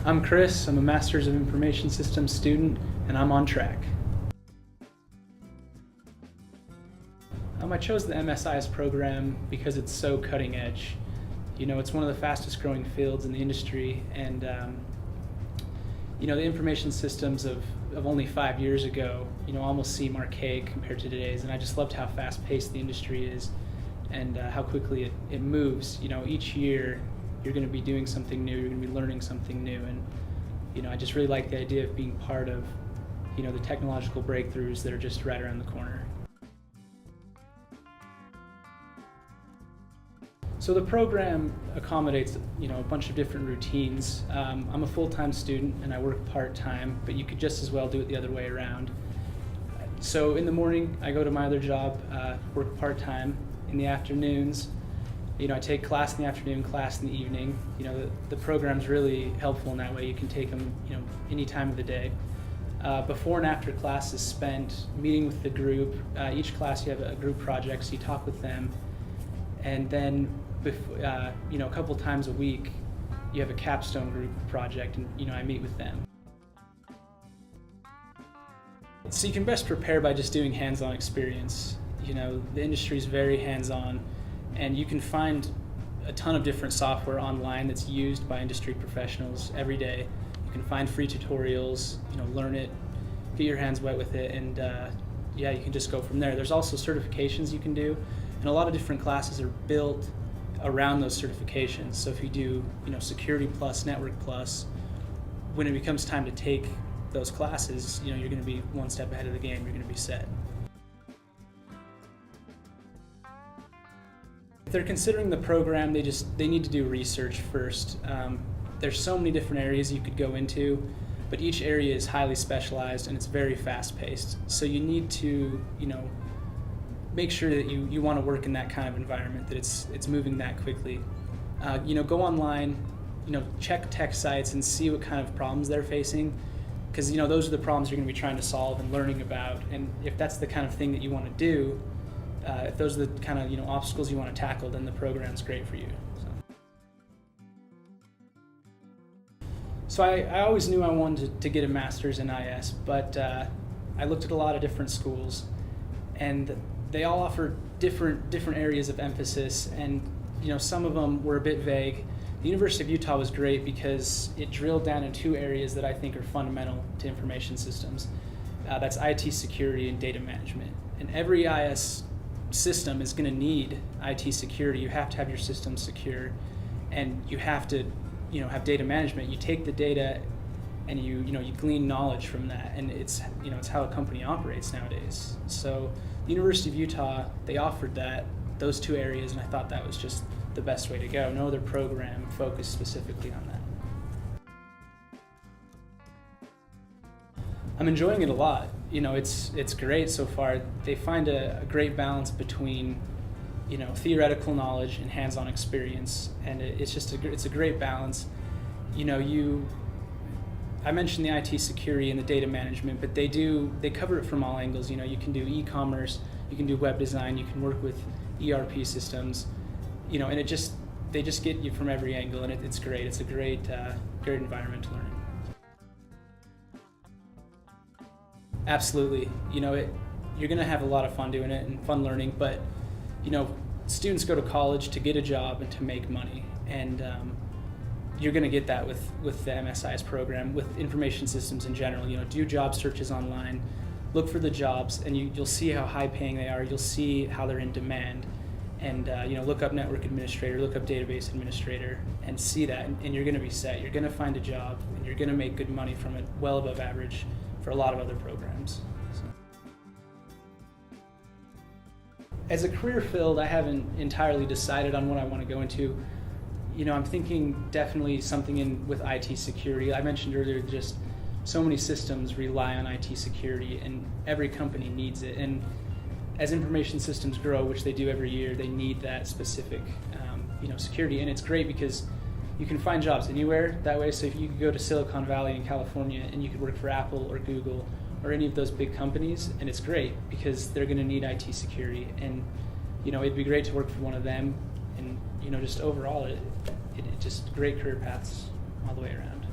I'm Chris, I'm a Master's of Information Systems student, and I'm on track. I chose the MSIS program because it's so cutting edge. You know, it's one of the fastest growing fields in the industry, and you know, the information systems of only 5 years ago, you know, almost seem archaic compared to today's, and I just loved how fast paced the industry is and how quickly it moves. You know, each year you're going to be doing something new, you're going to be learning something new, and you know, I just really like the idea of being part of, you know, the technological breakthroughs that are just right around the corner. So the program accommodates, you know, a bunch of different routines. I'm a full-time student and I work part-time, but you could just as well do it the other way around. So in the morning, I go to my other job, work part-time. In the afternoons, you know, I take class in the afternoon, class in the evening. You know, the program's really helpful in that way. You can take them, you know, any time of the day. Before and after class is spent meeting with the group. Each class you have a group project, so you talk with them. And then, you know, a couple times a week, you have a capstone group project, and you know, I meet with them. So you can best prepare by just doing hands-on experience. You know, the industry is very hands-on, and you can find a ton of different software online that's used by industry professionals every day. You can find free tutorials, you know, learn it, get your hands wet with it, and yeah, you can just go from there. There's also certifications you can do, and a lot of different classes are built around those certifications. So if you do, you know, Security Plus, Network Plus, when it becomes time to take those classes, you know, you're going to be one step ahead of the game. You're going to be set. If they're considering the program, they need to do research first. There's so many different areas you could go into, but each area is highly specialized and it's very fast-paced. So you need to, you know, make sure that you want to work in that kind of environment, that it's moving that quickly. You know, go online, you know, check tech sites and see what kind of problems they're facing, because you know, those are the problems you're going to be trying to solve and learning about. And if that's the kind of thing that you want to do, if those are the kind of, you know, obstacles you want to tackle, then the program's great for you. So I always knew I wanted to get a master's in IS, but I looked at a lot of different schools, and they all offer different areas of emphasis, and you know, some of them were a bit vague. The University of Utah was great because it drilled down in 2 areas that I think are fundamental to information systems. That's IT security and data management. And every IS system is going to need IT security. You have to have your system secure, and you have to, you know, have data management. You take the data and you glean knowledge from that, and it's, you know, it's how a company operates nowadays. So the University of Utah, they offered those 2 areas, and I thought that was just the best way to go. No other program focused specifically on that. I'm enjoying it a lot. You know, it's great so far. They find a great balance between, you know, theoretical knowledge and hands-on experience, and it's a great balance. You know, I mentioned the IT security and the data management, but they cover it from all angles. You know, you can do e-commerce, you can do web design, you can work with ERP systems, you know, and they just get you from every angle, and it's great. It's a great environment to learn in. Absolutely. You know, you're going to have a lot of fun doing it and fun learning, but you know, students go to college to get a job and to make money, and you're going to get that with the MSIS program, with information systems in general. You know, do job searches online, look for the jobs, and you'll see how high paying they are. You'll see how they're in demand, and you know, look up network administrator, look up database administrator, and see that, and you're going to be set. You're going to find a job, and you're going to make good money from it, well above average for a lot of other programs. So. As a career field, I haven't entirely decided on what I want to go into. You know, I'm thinking definitely something with IT security. I mentioned earlier, just so many systems rely on IT security, and every company needs it. And as information systems grow, which they do every year, they need that specific, you know, security. And it's great because you can find jobs anywhere that way. So if you could go to Silicon Valley in California and you could work for Apple or Google or any of those big companies, and it's great because they're going to need IT security. And you know, it'd be great to work for one of them, and you know, just overall, it just great career paths all the way around.